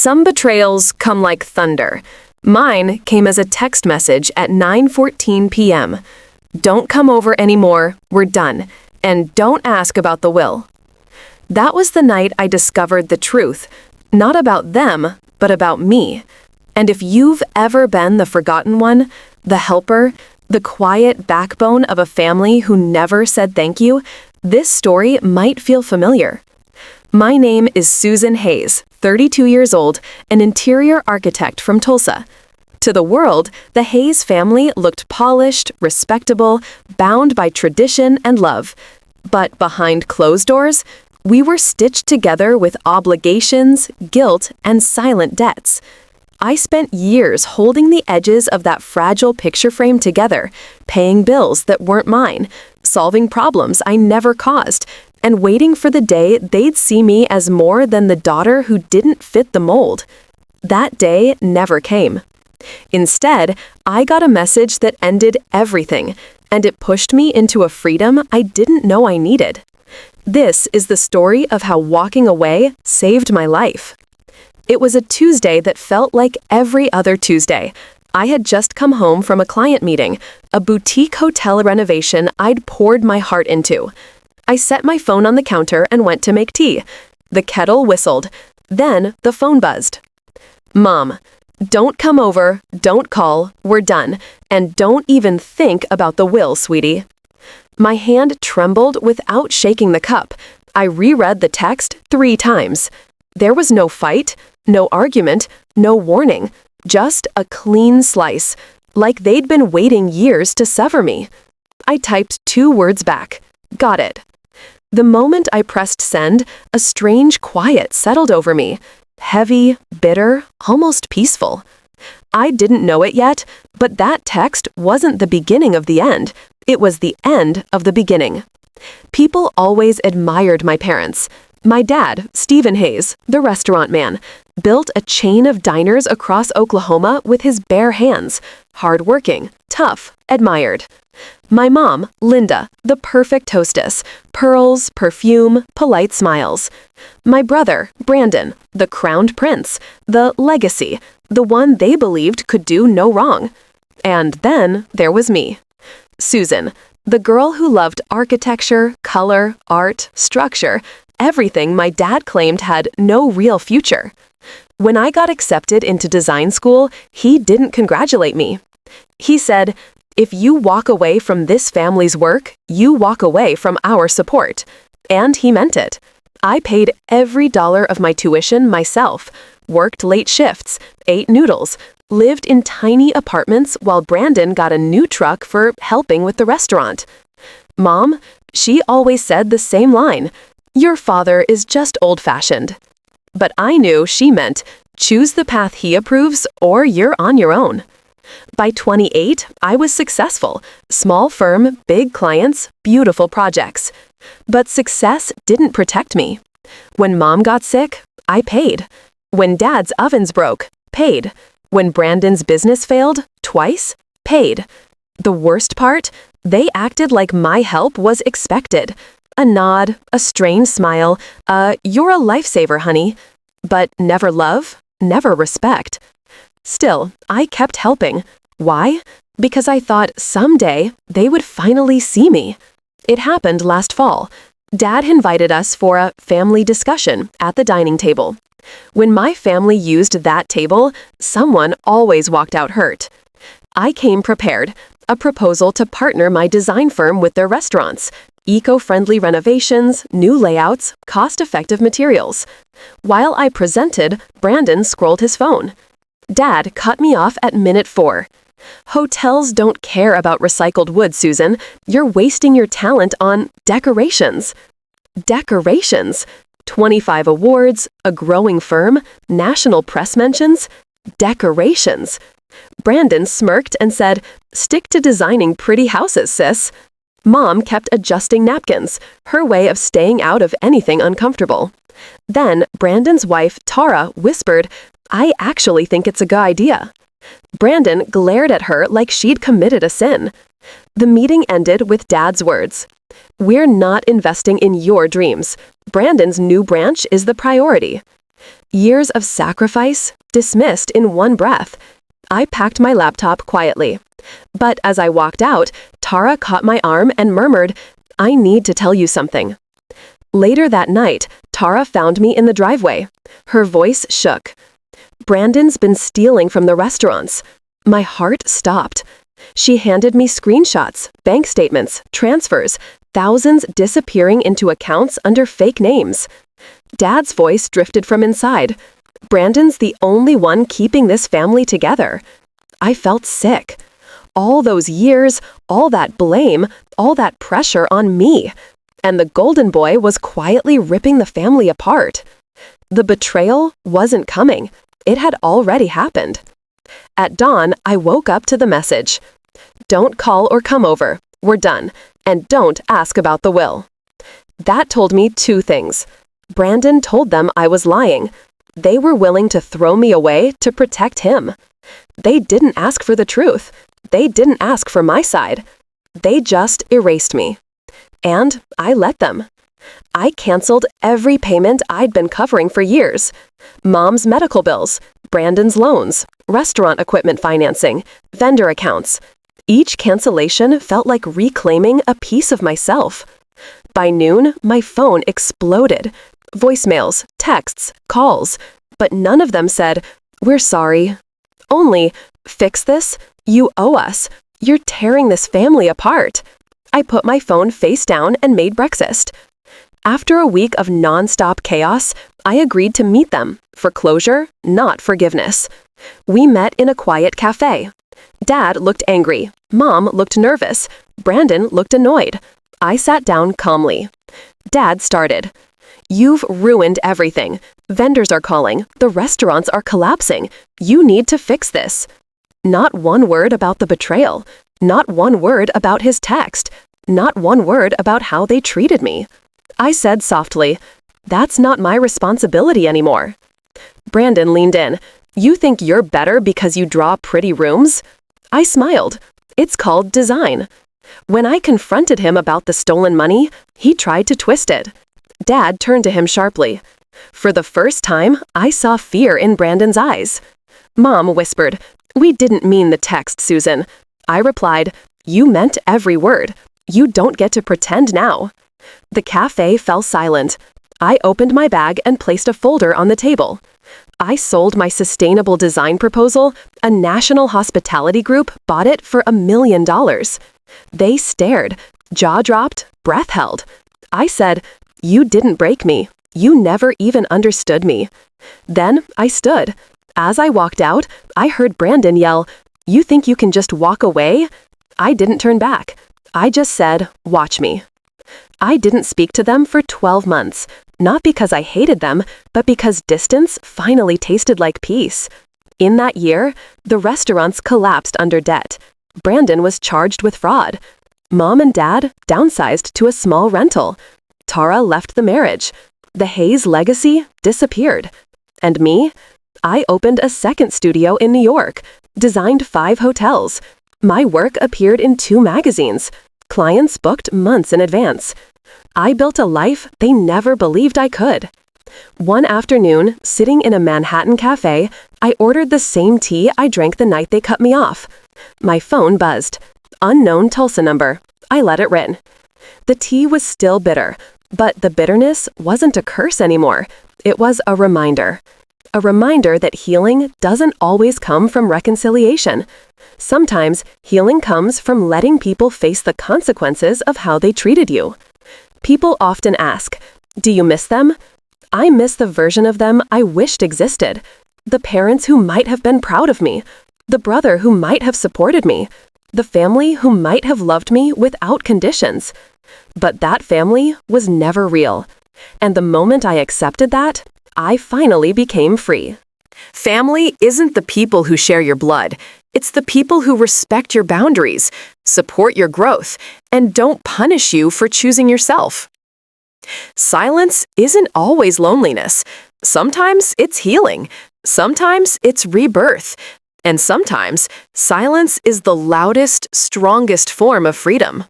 Some betrayals come like thunder. Mine came as a text message at 9:14 p.m. Don't come over anymore, we're done, and don't ask about the will. That was the night I discovered the truth, not about them, but about me. And if you've ever been the forgotten one, the helper, the quiet backbone of a family who never said thank you, this story might feel familiar. My name is Susan Hayes, 32 years old, an interior architect from Tulsa. To the world, the Hayes family looked polished, respectable, bound by tradition and love. But behind closed doors, we were stitched together with obligations, guilt, and silent debts. I spent years holding the edges of that fragile picture frame together, paying bills that weren't mine, solving problems I never caused, and waiting for the day they'd see me as more than the daughter who didn't fit the mold. That day never came. Instead, I got a message that ended everything, and it pushed me into a freedom I didn't know I needed. This is the story of how walking away saved my life. It was a Tuesday that felt like every other Tuesday. I had just come home from a client meeting, a boutique hotel renovation I'd poured my heart into. I set my phone on the counter and went to make tea. The kettle whistled. Then the phone buzzed. Mom, don't come over, don't call, we're done, and don't even think about the will, sweetie. My hand trembled without shaking the cup. I reread the text 3 times. There was no fight, no argument, no warning, just a clean slice, like they'd been waiting years to sever me. I typed 2 words back. Got it. The moment I pressed send, a strange quiet settled over me. Heavy, bitter, almost peaceful. I didn't know it yet, but that text wasn't the beginning of the end. It was the end of the beginning. People always admired my parents. My dad, Stephen Hayes, the restaurant man, built a chain of diners across Oklahoma with his bare hands. Hardworking, tough, admired. My mom, Linda, the perfect hostess. Pearls, perfume, polite smiles. My brother, Brandon, the crowned prince, the legacy, the one they believed could do no wrong. And then there was me. Susan, the girl who loved architecture, color, art, structure, everything my dad claimed had no real future. When I got accepted into design school, he didn't congratulate me. He said, "If you walk away from this family's work, you walk away from our support." And he meant it. I paid every dollar of my tuition myself, worked late shifts, ate noodles, lived in tiny apartments while Brandon got a new truck for helping with the restaurant. Mom, she always said the same line, "Your father is just old-fashioned." But I knew she meant, choose the path he approves or you're on your own. By 28, I was successful. Small firm, big clients, beautiful projects. But success didn't protect me. When Mom got sick, I paid. When Dad's ovens broke, paid. When Brandon's business failed, twice, paid. The worst part, they acted like my help was expected. A nod, a strained smile, "You're a lifesaver, honey." But never love, never respect. Still, I kept helping. Why? Because I thought someday they would finally see me. It happened last fall. Dad invited us for a family discussion at the dining table. When my family used that table, someone always walked out hurt. I came prepared, a proposal to partner my design firm with their restaurants, eco-friendly renovations, new layouts, cost-effective materials. While I presented, Brandon scrolled his phone. Dad cut me off at minute 4. "Hotels don't care about recycled wood, Susan. You're wasting your talent on decorations." Decorations? 25 awards, a growing firm, national press mentions, decorations. Brandon smirked and said, "Stick to designing pretty houses, sis." Mom kept adjusting napkins, her way of staying out of anything uncomfortable. Then Brandon's wife, Tara, whispered, "I actually think it's a good idea." Brandon glared at her like she'd committed a sin. The meeting ended with Dad's words, "We're not investing in your dreams. Brandon's new branch is the priority." Years of sacrifice dismissed in one breath. I packed my laptop quietly. But as I walked out, Tara caught my arm and murmured, "I need to tell you something." Later that night, Tara found me in the driveway. Her voice shook. "Brandon's been stealing from the restaurants." My heart stopped. She handed me screenshots, bank statements, transfers, thousands disappearing into accounts under fake names. Dad's voice drifted from inside. "Brandon's the only one keeping this family together." I felt sick. All those years, all that blame, all that pressure on me. And the golden boy was quietly ripping the family apart. The betrayal wasn't coming. It had already happened. At dawn, I woke up to the message. "Don't call or come over. We're done. And don't ask about the will." That told me two things. Brandon told them I was lying. They were willing to throw me away to protect him. They didn't ask for the truth. They didn't ask for my side. They just erased me. And I let them. I canceled every payment I'd been covering for years. Mom's medical bills, Brandon's loans, restaurant equipment financing, vendor accounts. Each cancellation felt like reclaiming a piece of myself. By noon, my phone exploded. Voicemails, texts, calls. But none of them said, "We're sorry." Only, "Fix this. You owe us. You're tearing this family apart." I put my phone face down and made breakfast. After a week of non-stop chaos, I agreed to meet them, for closure, not forgiveness. We met in a quiet cafe. Dad looked angry. Mom looked nervous. Brandon looked annoyed. I sat down calmly. Dad started. "You've ruined everything. Vendors are calling. The restaurants are collapsing. You need to fix this." Not one word about the betrayal. Not one word about his text. Not one word about how they treated me. I said softly, "That's not my responsibility anymore." Brandon leaned in. "You think you're better because you draw pretty rooms?" I smiled. "It's called design." When I confronted him about the stolen money, he tried to twist it. Dad turned to him sharply. For the first time, I saw fear in Brandon's eyes. Mom whispered, "We didn't mean the text, Susan." I replied, "You meant every word. You don't get to pretend now." The cafe fell silent. I opened my bag and placed a folder on the table. I sold my sustainable design proposal. A national hospitality group bought it for $1 million. They stared, jaw dropped, breath held. I said, "You didn't break me. You never even understood me." Then I stood. As I walked out, I heard Brandon yell, "You think you can just walk away?" I didn't turn back. I just said, "Watch me." I didn't speak to them for 12 months, not because I hated them, but because distance finally tasted like peace. In that year, the restaurants collapsed under debt. Brandon was charged with fraud. Mom and Dad downsized to a small rental. Tara left the marriage. The Hayes legacy disappeared. And me? I opened a second studio in New York, designed 5 hotels. My work appeared in 2 magazines. Clients booked months in advance. I built a life they never believed I could. One afternoon, sitting in a Manhattan cafe, I ordered the same tea I drank the night they cut me off. My phone buzzed. Unknown Tulsa number. I let it ring. The tea was still bitter, but the bitterness wasn't a curse anymore. It was a reminder. A reminder that healing doesn't always come from reconciliation. Sometimes healing comes from letting people face the consequences of how they treated you. People often ask, "Do you miss them?" I miss the version of them I wished existed. The parents who might have been proud of me. The brother who might have supported me. The family who might have loved me without conditions. But that family was never real. And the moment I accepted that, I finally became free. Family isn't the people who share your blood. It's the people who respect your boundaries, support your growth, and don't punish you for choosing yourself. Silence isn't always loneliness. Sometimes it's healing. Sometimes it's rebirth. And sometimes silence is the loudest, strongest form of freedom.